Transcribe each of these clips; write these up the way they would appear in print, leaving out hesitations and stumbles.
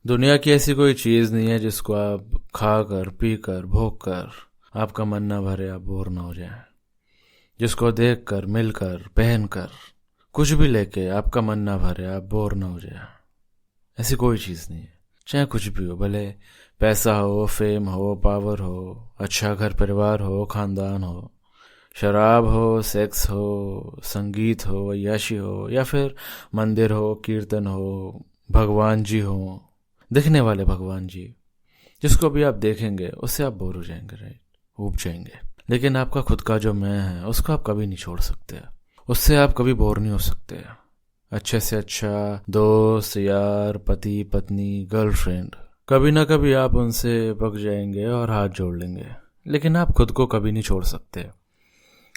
दुनिया की ऐसी कोई चीज़ नहीं है जिसको आप खाकर पीकर भोग कर आपका मन ना भरे, आप बोर ना हो जाए। जिसको देख कर मिलकर पहनकर कुछ भी लेके आपका मन ना भरे, आप बोर ना हो जाए। ऐसी कोई चीज़ नहीं है, चाहे कुछ भी हो, भले पैसा हो, फेम हो, पावर हो, अच्छा घर परिवार हो, खानदान हो, शराब हो, सेक्स हो, संगीत हो, अय्याशी हो, या फिर मंदिर हो, कीर्तन हो, भगवान जी हो, दिखने वाले भगवान जी। जिसको भी आप देखेंगे उससे आप बोर हो जाएंगे, राइट, ऊब जाएंगे। लेकिन आपका खुद का जो मैं है उसको आप कभी नहीं छोड़ सकते, उससे आप कभी बोर नहीं हो सकते। अच्छे से अच्छा दोस्त, यार, पति, पत्नी, गर्लफ्रेंड, कभी ना कभी आप उनसे पक जाएंगे और हाथ जोड़ लेंगे। लेकिन आप खुद को कभी नहीं छोड़ सकते।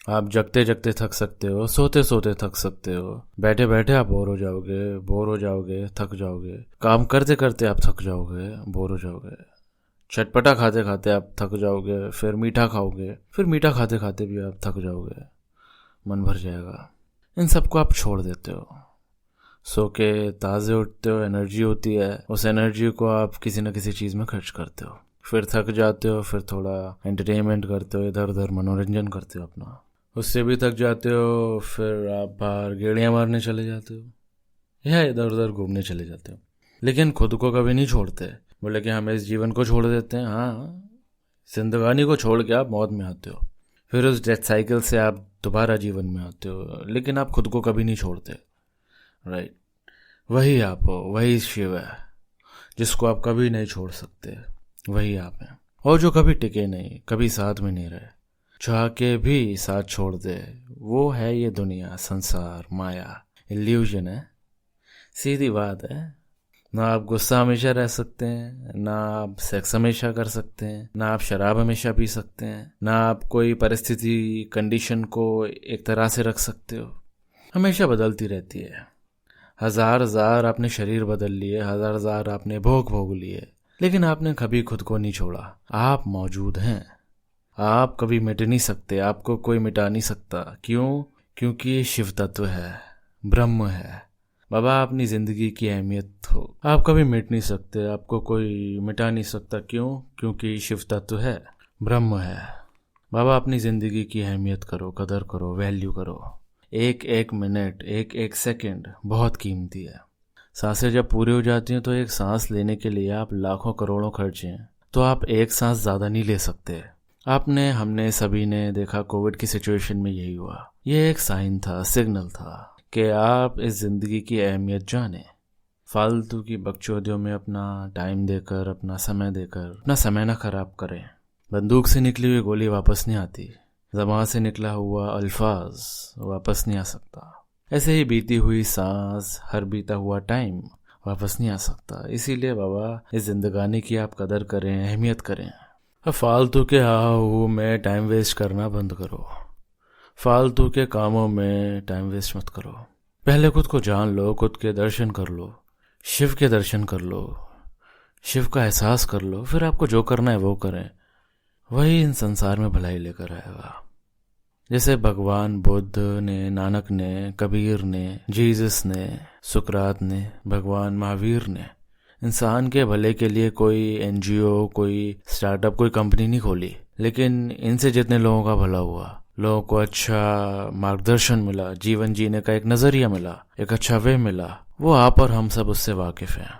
आप जगते जगते थक सकते हो, सोते सोते थक सकते हो, बैठे बैठे आप बोर हो जाओगे, थक जाओगे, काम करते करते आप थक जाओगे, बोर हो जाओगे, चटपटा खाते खाते आप थक जाओगे, फिर मीठा खाओगे, फिर मीठा खाते खाते भी आप थक जाओगे, मन भर जाएगा। इन सबको आप छोड़ देते हो, सो के ताज़े उठते हो, एनर्जी होती है, उस एनर्जी को आप किसी न किसी चीज़ में खर्च करते हो, फिर थक जाते हो, फिर थोड़ा एंटरटेनमेंट करते हो, इधर उधर मनोरंजन करते हो अपना, उससे भी थक जाते हो, फिर आप बाहर गेड़ियाँ मारने चले जाते हो या इधर उधर घूमने चले जाते हो। लेकिन खुद को कभी नहीं छोड़ते। बोले कि हम इस जीवन को छोड़ देते हैं, हाँ, जिंदगानी को छोड़ के आप मौत में आते हो, फिर उस डेथ साइकिल से आप दोबारा जीवन में आते हो, लेकिन आप खुद को कभी नहीं छोड़ते, राइट। वही आप हो, वही शिव है जिसको आप कभी नहीं छोड़ सकते। वही आप हैं, और जो कभी टिके नहीं, कभी साथ में नहीं रहे, चाह के भी साथ छोड़ दे। वो है ये दुनिया, संसार, माया, इल्यूजन है, सीधी बात है। ना आप गुस्सा हमेशा रह सकते हैं, ना आप सेक्स हमेशा कर सकते हैं, ना आप शराब हमेशा पी सकते हैं, ना आप कोई परिस्थिति कंडीशन को एक तरह से रख सकते हो। हमेशा बदलती रहती है। हजार हजार आपने शरीर बदल लिए, हजार हजार आपने भोग भोग लिए, लेकिन आपने कभी खुद को नहीं छोड़ा। आप मौजूद हैं, आप कभी मिट नहीं सकते, आपको कोई मिटा नहीं सकता। क्यों? क्योंकि ये शिव तत्व है, ब्रह्म है। बाबा, अपनी जिंदगी की अहमियत हो, आप कभी मिट नहीं सकते, आपको कोई मिटा नहीं सकता। क्यों? क्योंकि शिव तत्व है, ब्रह्म है। बाबा, अपनी जिंदगी की अहमियत करो, कदर करो, वैल्यू करो। एक एक मिनट, एक एक सेकंड बहुत कीमती है। सांसें जब पूरी हो जाती हैं तो एक सांस लेने के लिए आप लाखों करोड़ों खर्चे, तो आप एक सांस ज़्यादा नहीं ले सकते। आपने, हमने, सभी ने देखा कोविड की सिचुएशन में यही हुआ। ये एक साइन था, सिग्नल था कि आप इस ज़िंदगी की अहमियत जाने। फालतू की बकचोदियों में अपना टाइम देकर, अपना समय देकर अपना समय ना खराब करें। बंदूक से निकली हुई गोली वापस नहीं आती, ज़बान से निकला हुआ अल्फाज वापस नहीं आ सकता। ऐसे ही बीती हुई सांस, हर बीता हुआ टाइम वापस नहीं आ सकता। इसीलिए बाबा, इस जिंदगानी की आप कदर करें, अहमियत करें। अब फालतू के हाउ में टाइम वेस्ट करना बंद करो। फालतू के कामों में टाइम वेस्ट मत करो। पहले खुद को जान लो, खुद के दर्शन कर लो, शिव के दर्शन कर लो, शिव का एहसास कर लो, फिर आपको जो करना है वो करें। वही इन संसार में भलाई लेकर आएगा। जैसे भगवान बुद्ध ने, नानक ने, कबीर ने, जीसस ने, सुकरात ने, भगवान महावीर ने इंसान के भले के लिए कोई एनजीओ, कोई स्टार्टअप, कोई कंपनी नहीं खोली, लेकिन इनसे जितने लोगों का भला हुआ, लोगों को अच्छा मार्गदर्शन मिला, जीवन जीने का एक नजरिया मिला, एक अच्छा वे मिला, वो आप और हम सब उससे वाकिफ हैं।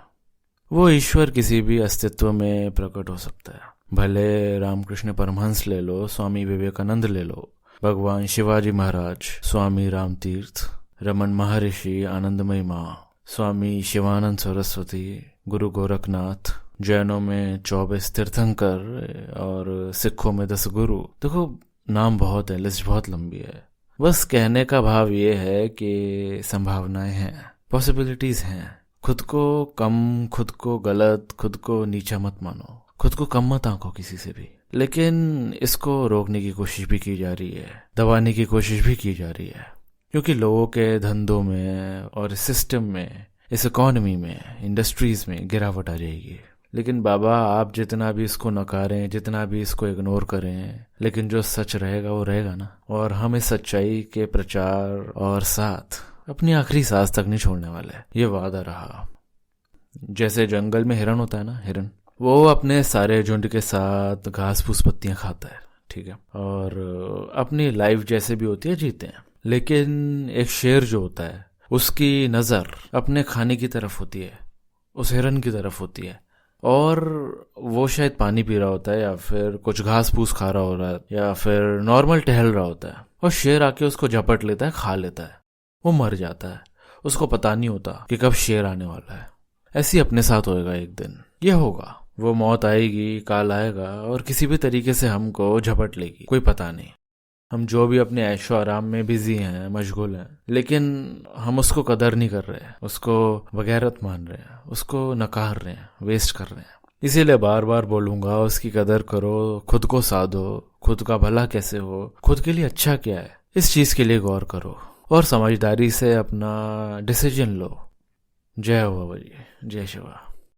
वो ईश्वर किसी भी अस्तित्व में प्रकट हो सकता है। भले रामकृष्ण परमहंस ले लो, स्वामी विवेकानंद ले लो, भगवान शिवाजी महाराज, स्वामी रामतीर्थ, रमन महर्षि, आनंदमयी माँ, स्वामी शिवानंद सरस्वती, गुरु गोरखनाथ, जैनों में 24 तीर्थंकर और सिखों में 10 गुरु। देखो, नाम बहुत है, लिस्ट बहुत लंबी है। बस कहने का भाव ये है कि संभावनाएं हैं, पॉसिबिलिटीज हैं। खुद को कम, खुद को गलत, खुद को नीचा मत मानो, खुद को कम मत आंको किसी से भी। लेकिन इसको रोकने की कोशिश भी की जा रही है, दबाने की कोशिश भी की जा रही है, क्योंकि लोगों के धंधों में और सिस्टम में, इस इकॉनमी में, इंडस्ट्रीज में गिरावट आ जाएगी। लेकिन बाबा, आप जितना भी इसको नकारें, जितना भी इसको इग्नोर करें, लेकिन जो सच रहेगा वो रहेगा ना। और हम इस सच्चाई के प्रचार और साथ अपनी आखिरी सांस तक नहीं छोड़ने वाले, ये वादा रहा। जैसे जंगल में हिरन होता है ना, हिरन वो अपने सारे झुंड के साथ घास फूस पत्तियां खाता है, ठीक है, और अपनी लाइफ जैसे भी होती है जीते हैं। लेकिन एक शेर जो होता है उसकी नज़र अपने खाने की तरफ होती है, उस हिरन की तरफ होती है, और वो शायद पानी पी रहा होता है या फिर कुछ घास फूस खा रहा हो रहा है या फिर नॉर्मल टहल रहा होता है, और शेर आके उसको झपट लेता है, खा लेता है, वो मर जाता है। उसको पता नहीं होता कि कब शेर आने वाला है। ऐसे ही अपने साथ होएगा एक दिन, ये होगा, वो मौत आएगी, काल आएगा और किसी भी तरीके से हमको झपट लेगी, कोई पता नहीं। हम जो भी अपने ऐशो आराम में बिजी हैं, मशगूल हैं, लेकिन हम उसको कदर नहीं कर रहे हैं, उसको बगैरत मान रहे हैं, उसको नकार रहे हैं, वेस्ट कर रहे हैं। इसीलिए बार बार बोलूंगा, उसकी कदर करो, खुद को साधो, खुद का भला कैसे हो, खुद के लिए अच्छा क्या है, इस चीज के लिए गौर करो और समझदारी से अपना डिसीजन लो। जय हो बाबा जी, जय शिवा।